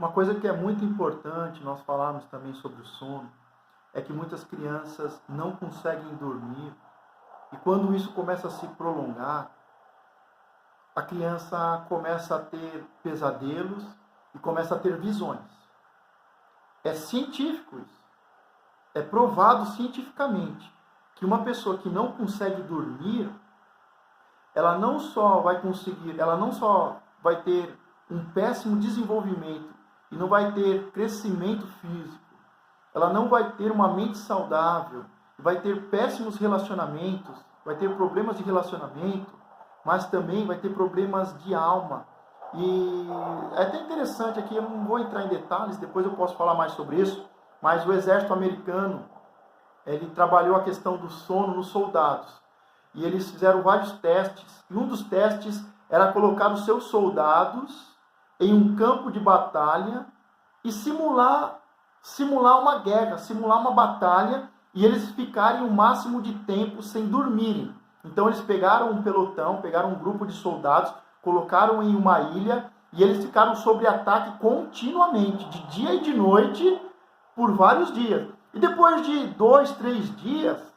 Uma coisa que é muito importante nós falarmos também sobre o sono é que muitas crianças não conseguem dormir e quando isso começa a se prolongar, a criança começa a ter pesadelos e começa a ter visões. É científico isso. É provado cientificamente que uma pessoa que não consegue dormir, ela não só vai ter um péssimo desenvolvimento e não vai ter crescimento físico, ela não vai ter uma mente saudável, vai ter péssimos relacionamentos, vai ter problemas de relacionamento, mas também vai ter problemas de alma. E é até interessante aqui, eu não vou entrar em detalhes, depois eu posso falar mais sobre isso, mas o exército americano, ele trabalhou a questão do sono nos soldados. E eles fizeram vários testes, e um dos testes era colocar os seus soldados em um campo de batalha e simular uma guerra, simular uma batalha, e eles ficarem o máximo de tempo sem dormirem. Então eles pegaram um pelotão, pegaram um grupo de soldados, colocaram em uma ilha, e eles ficaram sob ataque continuamente, de dia e de noite, por vários dias. E depois de 2, 3 dias,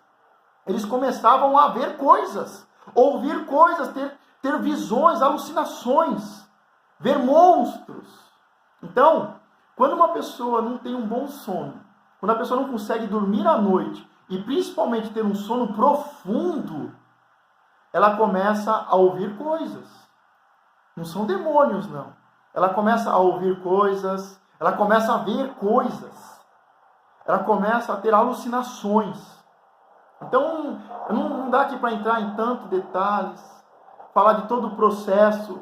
eles começavam a ver coisas, ouvir coisas, ter visões, alucinações, ver monstros. Então, quando uma pessoa não tem um bom sono, quando a pessoa não consegue dormir à noite, e principalmente ter um sono profundo, ela começa a ouvir coisas. Não são demônios, não. Ela começa a ouvir coisas, ela começa a ver coisas, ela começa a ter alucinações. Então, não dá aqui para entrar em tantos detalhes, falar de todo o processo,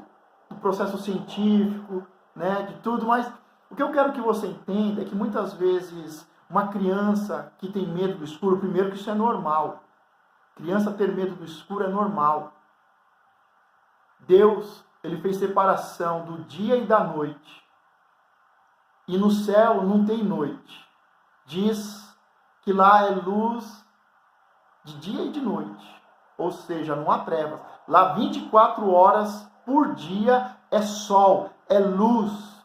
do processo científico, né, de tudo, mas o que eu quero que você entenda é que muitas vezes uma criança que tem medo do escuro, primeiro que isso é normal. Criança ter medo do escuro é normal. Deus, ele fez separação do dia e da noite. E no céu não tem noite. Diz que lá é luz de dia e de noite. Ou seja, não há trevas. Lá 24 horas por dia é sol, é luz.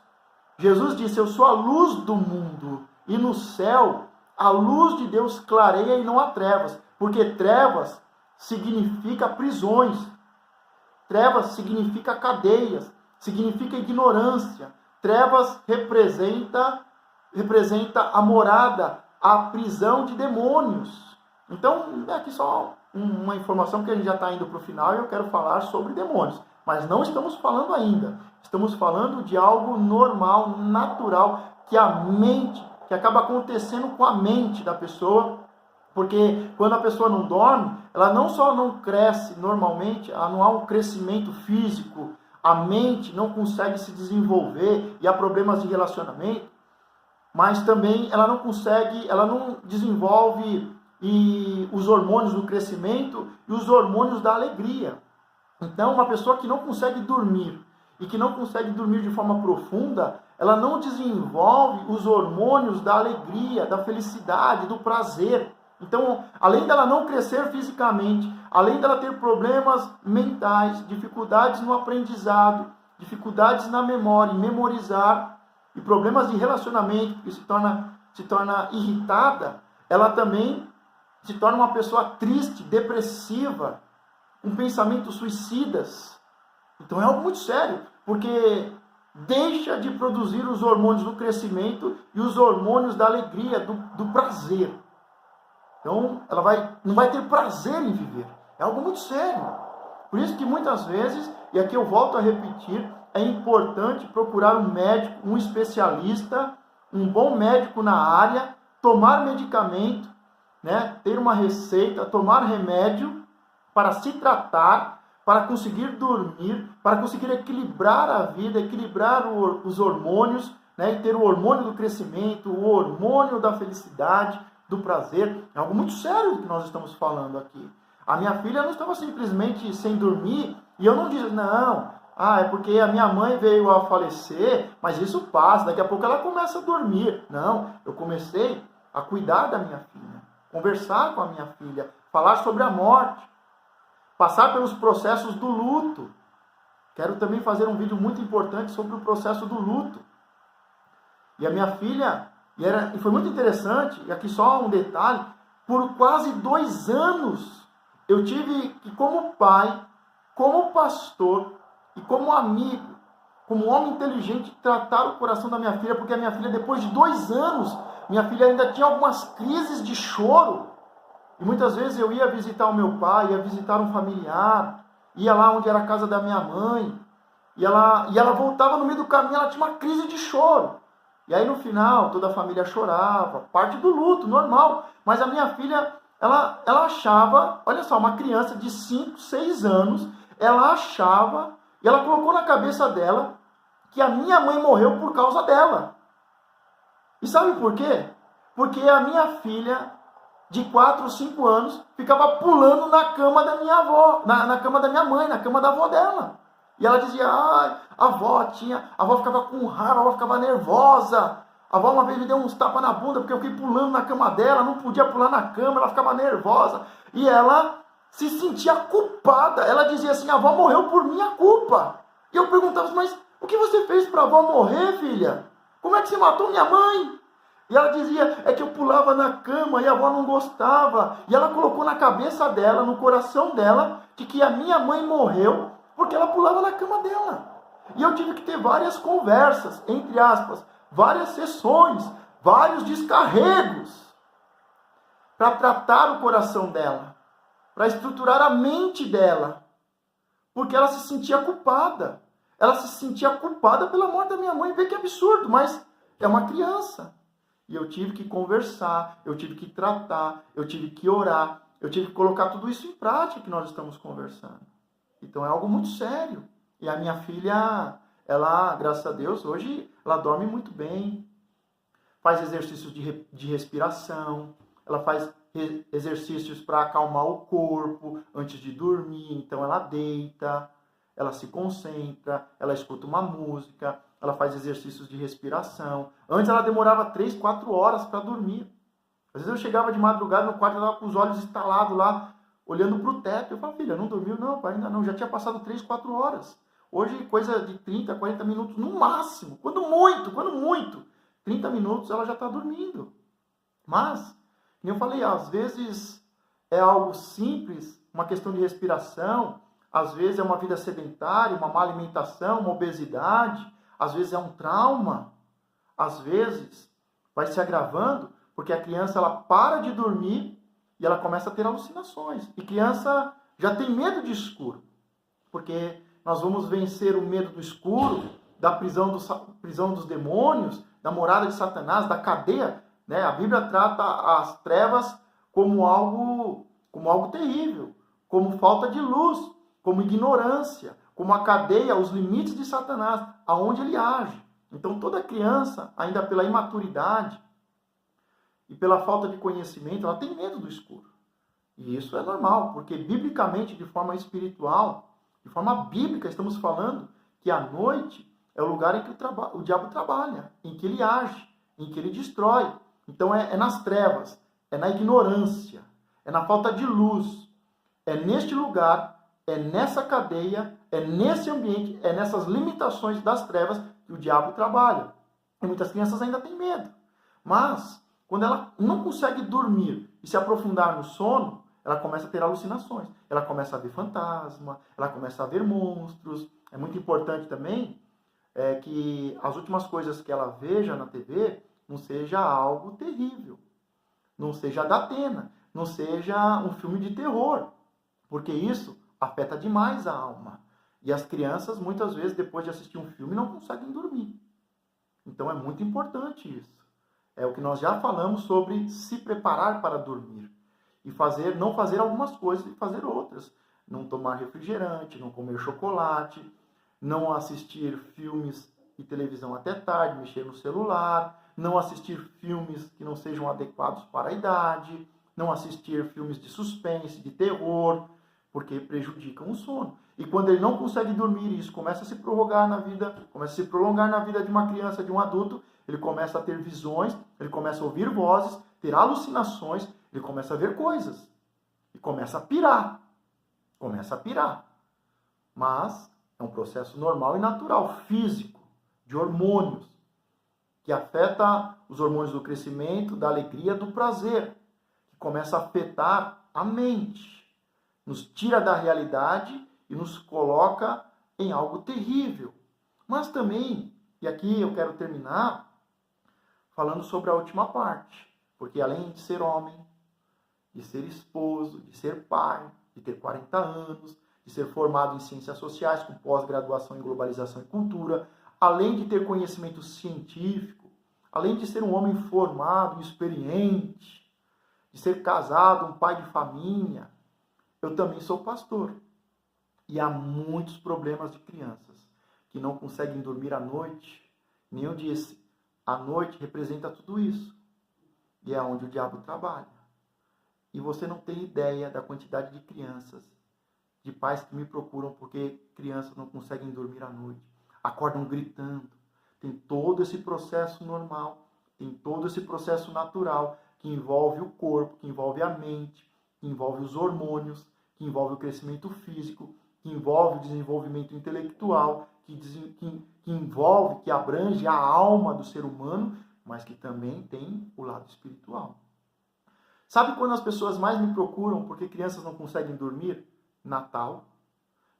Jesus disse, eu sou a luz do mundo. E no céu, a luz de Deus clareia e não há trevas. Porque trevas significa prisões. Trevas significa cadeias. Significa ignorância. Trevas representa a morada, a prisão de demônios. Então, é aqui só uma informação, que a gente já está indo para o final e eu quero falar sobre demônios. Mas não estamos falando ainda. Estamos falando de algo normal, natural, que acaba acontecendo com a mente da pessoa. Porque quando a pessoa não dorme, ela não só não cresce normalmente, ela não há um crescimento físico, a mente não consegue se desenvolver e há problemas de relacionamento, mas também ela não desenvolve os hormônios do crescimento e os hormônios da alegria. Então, uma pessoa que não consegue dormir e que não consegue dormir de forma profunda, ela não desenvolve os hormônios da alegria, da felicidade, do prazer. Então, além dela não crescer fisicamente, além dela ter problemas mentais, dificuldades no aprendizado, dificuldades na memória, em memorizar, e problemas de relacionamento, que se torna irritada, ela também se torna uma pessoa triste, depressiva, com pensamentos suicidas. Então é algo muito sério, porque deixa de produzir os hormônios do crescimento e os hormônios da alegria, do prazer. Então ela não vai ter prazer em viver. É algo muito sério. Por isso que muitas vezes, e aqui eu volto a repetir, é importante procurar um médico, um especialista, um bom médico na área, tomar medicamento, né, ter uma receita, tomar remédio para se tratar, para conseguir dormir, para conseguir equilibrar a vida, equilibrar os hormônios, né, e ter o hormônio do crescimento, o hormônio da felicidade, do prazer. É algo muito sério do que nós estamos falando aqui. A minha filha não estava simplesmente sem dormir, e eu não disse, não, é porque a minha mãe veio a falecer, mas isso passa, daqui a pouco ela começa a dormir. Não, eu comecei a cuidar da minha filha, conversar com a minha filha, falar sobre a morte, passar pelos processos do luto. Quero também fazer um vídeo muito importante sobre o processo do luto. E a minha filha, e foi muito interessante, e aqui só um detalhe, por quase 2 anos, eu tive que, como pai, como pastor e como amigo, como homem inteligente, tratar o coração da minha filha, porque a minha filha, depois de 2 anos, minha filha ainda tinha algumas crises de choro. E muitas vezes eu ia visitar o meu pai, ia visitar um familiar, ia lá onde era a casa da minha mãe, e ela voltava no meio do caminho, ela tinha uma crise de choro. E aí no final, toda a família chorava, parte do luto, normal. Mas a minha filha, ela achava, olha só, uma criança de 5, 6 anos, ela achava, e ela colocou na cabeça dela, que a minha mãe morreu por causa dela. E sabe por quê? Porque a minha filha, de 4 ou 5 anos, ficava pulando na cama da minha avó, na cama da minha mãe, na cama da avó dela. E ela dizia, a avó ficava com raiva, a avó ficava nervosa. A avó uma vez me deu uns tapas na bunda, porque eu fiquei pulando na cama dela, não podia pular na cama, ela ficava nervosa. E ela se sentia culpada. Ela dizia assim, a avó morreu por minha culpa. E eu perguntava, mas o que você fez para a avó morrer, filha? Como é que você matou minha mãe? E ela dizia, é que eu pulava na cama e a avó não gostava. E ela colocou na cabeça dela, no coração dela, de que a minha mãe morreu porque ela pulava na cama dela. E eu tive que ter várias conversas, entre aspas, várias sessões, vários descarregos, para tratar o coração dela, para estruturar a mente dela, porque ela se sentia culpada. Ela se sentia culpada pela morte da minha mãe. Vê que absurdo, mas é uma criança. E eu tive que conversar, eu tive que tratar, eu tive que orar, eu tive que colocar tudo isso em prática que nós estamos conversando. Então é algo muito sério. E a minha filha, ela, graças a Deus, hoje ela dorme muito bem, faz exercícios de respiração, ela faz exercícios para acalmar o corpo antes de dormir. Então ela deita, ela se concentra, ela escuta uma música, ela faz exercícios de respiração. Antes ela demorava 3, 4 horas para dormir. Às vezes eu chegava de madrugada no quarto, ela estava com os olhos estalados lá, olhando para o teto. Eu falava, filha, não dormiu? Não, pai, ainda não. Já tinha passado 3, 4 horas. Hoje, coisa de 30, 40 minutos no máximo. Quando muito. 30 minutos ela já está dormindo. Mas, como eu falei, às vezes é algo simples, uma questão de respiração. Às vezes é uma vida sedentária, uma má alimentação, uma obesidade. Às vezes é um trauma. Às vezes vai se agravando, porque a criança ela para de dormir e ela começa a ter alucinações. E criança já tem medo de escuro. Porque nós vamos vencer o medo do escuro, da prisão dos demônios, da morada de Satanás, da cadeia. Né? A Bíblia trata as trevas como algo terrível, como falta de luz, como ignorância, como a cadeia, os limites de Satanás, aonde ele age. Então toda criança, ainda pela imaturidade e pela falta de conhecimento, ela tem medo do escuro. E isso é normal, porque biblicamente, de forma espiritual, de forma bíblica, estamos falando que a noite é o lugar em que o diabo trabalha, em que ele age, em que ele destrói. Então é nas trevas, é na ignorância, é na falta de luz, é neste lugar, é nessa cadeia, é nesse ambiente, é nessas limitações das trevas que o diabo trabalha. E muitas crianças ainda têm medo. Mas, quando ela não consegue dormir e se aprofundar no sono, ela começa a ter alucinações. Ela começa a ver fantasma, ela começa a ver monstros. É muito importante também que as últimas coisas que ela veja na TV não seja algo terrível. Não seja da Atena. Não seja um filme de terror. Porque isso afeta demais a alma. E as crianças, muitas vezes, depois de assistir um filme, não conseguem dormir. Então é muito importante isso. É o que nós já falamos sobre se preparar para dormir. E não fazer algumas coisas e fazer outras. Não tomar refrigerante, não comer chocolate, não assistir filmes e televisão até tarde, mexer no celular, não assistir filmes que não sejam adequados para a idade, não assistir filmes de suspense, de terror, porque prejudicam o sono. E quando ele não consegue dormir, isso começa a se prolongar na vida de uma criança, de um adulto, ele começa a ter visões, ele começa a ouvir vozes, ter alucinações, ele começa a ver coisas. E começa a pirar. Mas é um processo normal e natural, físico, de hormônios, que afeta os hormônios do crescimento, da alegria, do prazer, que começa a afetar a mente, nos tira da realidade e nos coloca em algo terrível. Mas também, e aqui eu quero terminar falando sobre a última parte, porque além de ser homem, de ser esposo, de ser pai, de ter 40 anos, de ser formado em ciências sociais, com pós-graduação em globalização e cultura, além de ter conhecimento científico, além de ser um homem formado, experiente, de ser casado, um pai de família, eu também sou pastor. E há muitos problemas de crianças que não conseguem dormir à noite. Nem eu disse, a noite representa tudo isso. E é onde o diabo trabalha. E você não tem ideia da quantidade de crianças, de pais que me procuram porque crianças não conseguem dormir à noite. Acordam gritando. Tem todo esse processo normal, tem todo esse processo natural que envolve o corpo, que envolve a mente, que envolve os hormônios, que envolve o crescimento físico, que envolve o desenvolvimento intelectual, que envolve, que abrange a alma do ser humano, mas que também tem o lado espiritual. Sabe quando as pessoas mais me procuram porque crianças não conseguem dormir? Natal.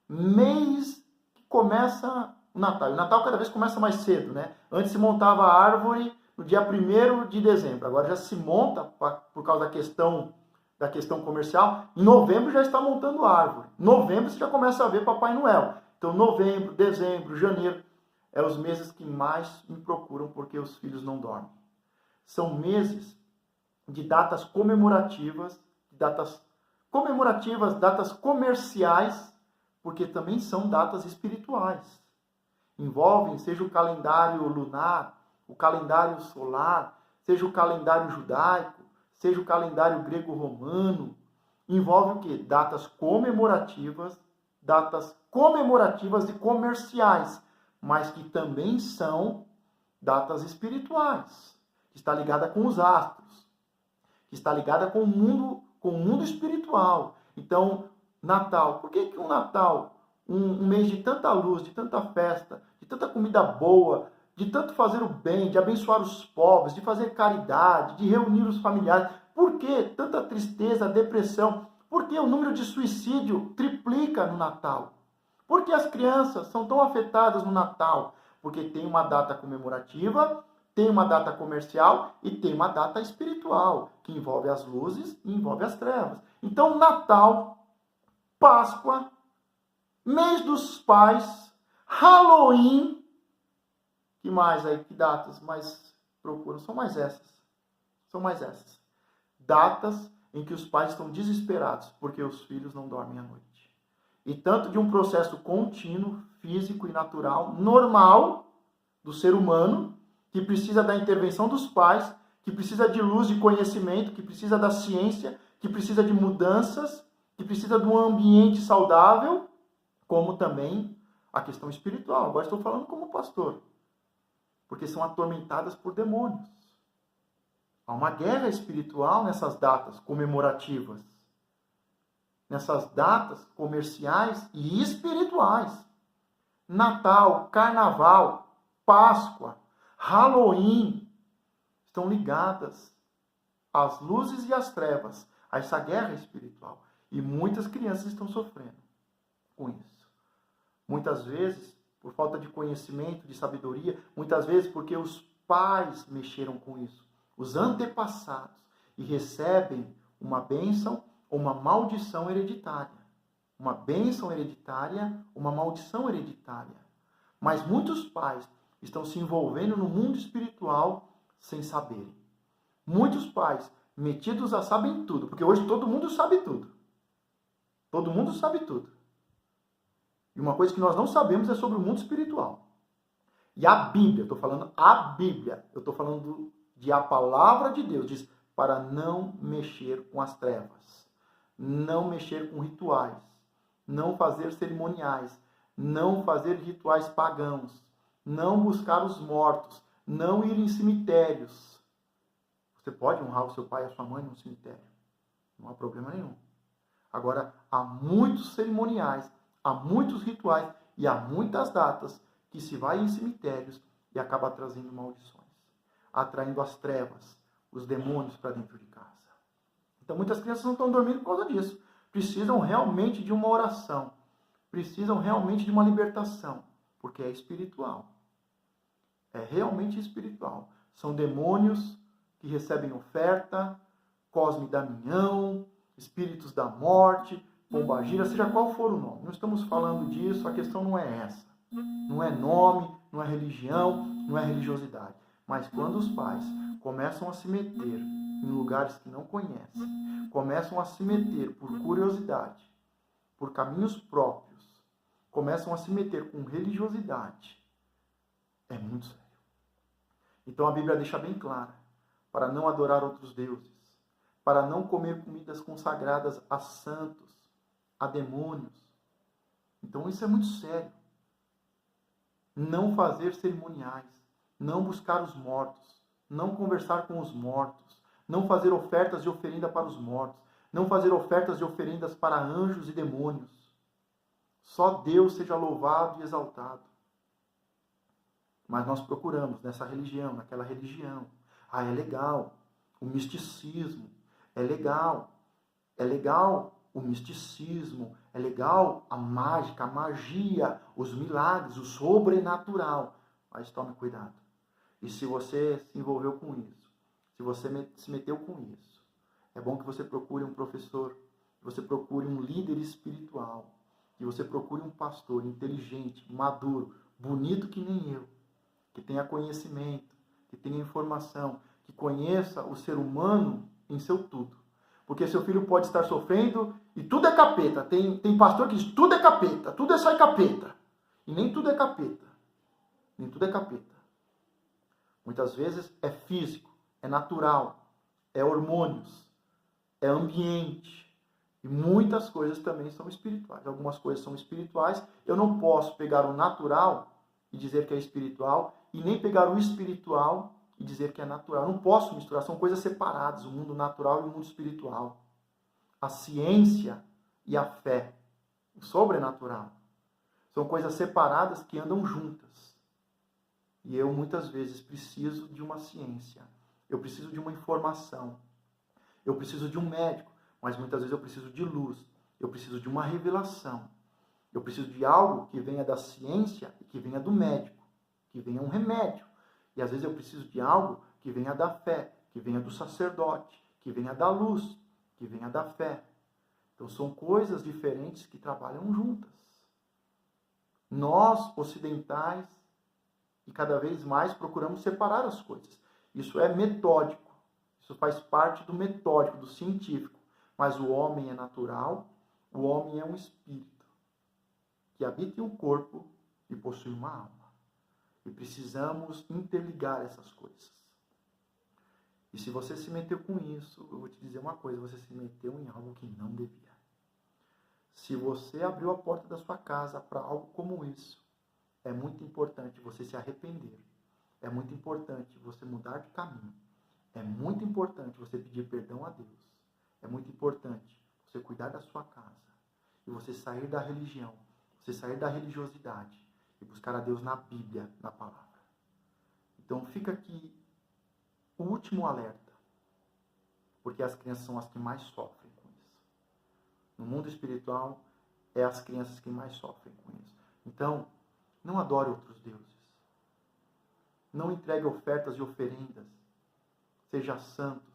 Mês que começa o Natal. E o Natal cada vez começa mais cedo, né? Antes se montava a árvore no dia 1º de dezembro. Agora já se monta, por causa da questão comercial, em novembro já está montando a árvore. Em novembro você já começa a ver Papai Noel. Então novembro, dezembro, janeiro, é os meses que mais me procuram porque os filhos não dormem. São meses de datas comemorativas, datas comerciais, porque também são datas espirituais. Envolvem, seja o calendário lunar, o calendário solar, seja o calendário judaico, seja o calendário grego-romano. Envolve o quê? Datas comemorativas e comerciais, mas que também são datas espirituais, que está ligada com os astros, que está ligada com o mundo espiritual. Então, Natal. Por que um Natal, um mês de tanta luz, de tanta festa, de tanta comida boa, de tanto fazer o bem, de abençoar os pobres, de fazer caridade, de reunir os familiares? Por que tanta tristeza, depressão? Por que o número de suicídio triplica no Natal? Por que as crianças são tão afetadas no Natal? Porque tem uma data comemorativa, tem uma data comercial e tem uma data espiritual, que envolve as luzes e envolve as trevas. Então, Natal, Páscoa, mês dos pais, Halloween, que mais aí? Que datas mais procuram? São mais essas. Datas em que os pais estão desesperados porque os filhos não dormem à noite. E tanto de um processo contínuo, físico e natural, normal, do ser humano, que precisa da intervenção dos pais, que precisa de luz, de conhecimento, que precisa da ciência, que precisa de mudanças, que precisa de um ambiente saudável, como também a questão espiritual. Agora estou falando como pastor, porque são atormentadas por demônios. Há uma guerra espiritual nessas datas comemorativas, nessas datas comerciais e espirituais. Natal, Carnaval, Páscoa, Halloween estão ligadas às luzes e às trevas, a essa guerra espiritual. E muitas crianças estão sofrendo com isso. Muitas vezes por falta de conhecimento, de sabedoria, muitas vezes porque os pais mexeram com isso, os antepassados, e recebem uma bênção ou uma maldição hereditária. Uma bênção hereditária, uma maldição hereditária. Mas muitos pais estão se envolvendo no mundo espiritual sem saberem. Muitos pais metidos a sabem tudo, porque hoje todo mundo sabe tudo. Todo mundo sabe tudo. E uma coisa que nós não sabemos é sobre o mundo espiritual. E a Bíblia, eu estou falando a Bíblia, eu estou falando de a palavra de Deus, diz para não mexer com as trevas, não mexer com rituais, não fazer cerimoniais, não fazer rituais pagãos, não buscar os mortos, não ir em cemitérios. Você pode honrar o seu pai e a sua mãe no cemitério, não há problema nenhum. Agora, há muitos cerimoniais, há muitos rituais e há muitas datas que se vai em cemitérios e acaba trazendo maldições. atraindo as trevas, os demônios para dentro de casa. Então muitas crianças não estão dormindo por causa disso. Precisam realmente de uma oração. Precisam realmente de uma libertação. Porque é espiritual. É realmente espiritual. São demônios que recebem oferta, Cosme e Damião, espíritos da morte, pombagira, seja qual for o nome. Não estamos falando disso, a questão não é essa. Não é nome, não é religião, não é religiosidade. Mas quando os pais começam a se meter em lugares que não conhecem, começam a se meter por curiosidade, por caminhos próprios, começam a se meter com religiosidade, é muito sério. Então a Bíblia deixa bem clara, para não adorar outros deuses, para não comer comidas consagradas a santos, a demônios. Então isso é muito sério. Não fazer cerimoniais, não buscar os mortos, não conversar com os mortos, não fazer ofertas de oferenda para os mortos, não fazer ofertas de oferendas para anjos e demônios. Só Deus seja louvado e exaltado. Mas nós procuramos nessa religião, naquela religião. Ah, é legal o misticismo, é legal o misticismo, é legal a mágica, a magia, os milagres, o sobrenatural. Mas tome cuidado. E se você se envolveu com isso, se você se meteu com isso, é bom que você procure um professor, que você procure um líder espiritual, que você procure um pastor inteligente, maduro, bonito que nem eu, que tenha conhecimento, que tenha informação, que conheça o ser humano em seu tudo. Porque seu filho pode estar sofrendo e tudo é capeta. Tem pastor que diz tudo é capeta, tudo é só capeta. E nem tudo é capeta. Nem tudo é capeta. Muitas vezes é físico, é natural, é hormônios, é ambiente. E muitas coisas também são espirituais. Algumas coisas são espirituais. Eu não posso pegar o natural e dizer que é espiritual, e nem pegar o espiritual e dizer que é natural. Eu não posso misturar, são coisas separadas, o mundo natural e o mundo espiritual. A ciência e a fé, o sobrenatural, são coisas separadas que andam juntas. E eu muitas vezes preciso de uma ciência, eu preciso de uma informação, eu preciso de um médico, mas muitas vezes eu preciso de luz, eu preciso de uma revelação. Eu preciso de algo que venha da ciência e que venha do médico, que venha um remédio. E às vezes eu preciso de algo que venha da fé, que venha do sacerdote, que venha da luz, que venha da fé. Então são coisas diferentes que trabalham juntas. Nós, ocidentais, e cada vez mais procuramos separar as coisas. Isso é metódico, isso faz parte do metódico, do científico. Mas o homem é natural, o homem é um espírito que habita em um corpo e possui uma alma. E precisamos interligar essas coisas. E se você se meteu com isso, eu vou te dizer uma coisa, você se meteu em algo que não devia. Se você abriu a porta da sua casa para algo como isso, é muito importante você se arrepender. É muito importante você mudar de caminho. É muito importante você pedir perdão a Deus. É muito importante você cuidar da sua casa. E você sair da religião. Você sair da religiosidade e buscar a Deus na Bíblia, na palavra. Então fica aqui o último alerta, porque as crianças são as que mais sofrem com isso. No mundo espiritual, é as crianças que mais sofrem com isso. Então, não adore outros deuses. Não entregue ofertas e oferendas, seja santos,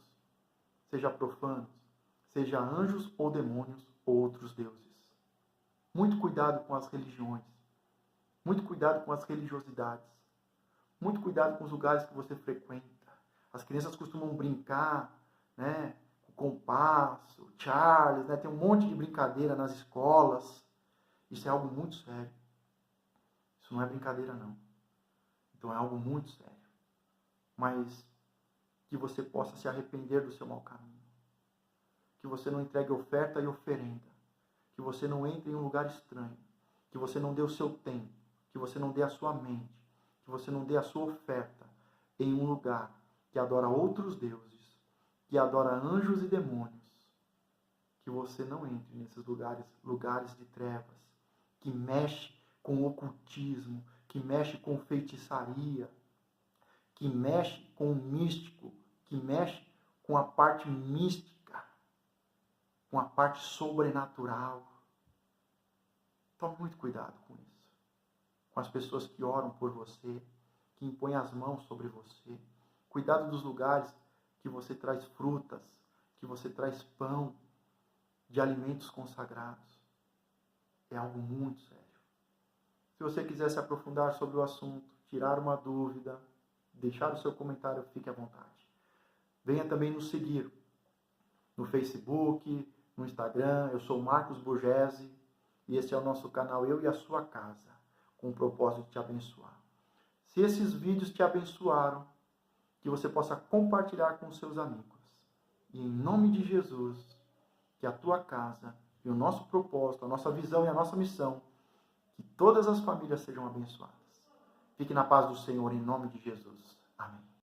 seja profanos, seja anjos ou demônios ou outros deuses. Muito cuidado com as religiões. Muito cuidado com as religiosidades. Muito cuidado com os lugares que você frequenta. As crianças costumam brincar, né, com compasso, Charles, né, tem um monte de brincadeira nas escolas. Isso é algo muito sério. Isso não é brincadeira, não. Então é algo muito sério. Mas que você possa se arrepender do seu mau caminho. Que você não entregue oferta e oferenda. Que você não entre em um lugar estranho. Que você não dê o seu tempo. Que você não dê a sua mente. Que você não dê a sua oferta em um lugar que adora outros deuses. Que adora anjos e demônios. Que você não entre nesses lugares de trevas. Que mexe com o ocultismo. Que mexe com feitiçaria. que mexe com o místico, que mexe com a parte mística, com a parte sobrenatural. Tome muito cuidado com isso. Com as pessoas que oram por você, que impõem as mãos sobre você. Cuidado dos lugares que você traz frutas, que você traz pão de alimentos consagrados. É algo muito sério. Se você quiser se aprofundar sobre o assunto, tirar uma dúvida, deixar o seu comentário, fique à vontade. Venha também nos seguir no Facebook, no Instagram. Eu sou Marcos Borgese e esse é o nosso canal Eu e a Sua Casa, com o propósito de te abençoar. Se esses vídeos te abençoaram, que você possa compartilhar com seus amigos. E em nome de Jesus, que a tua casa e o nosso propósito, a nossa visão e a nossa missão, que todas as famílias sejam abençoadas. Fique na paz do Senhor, em nome de Jesus. Amém.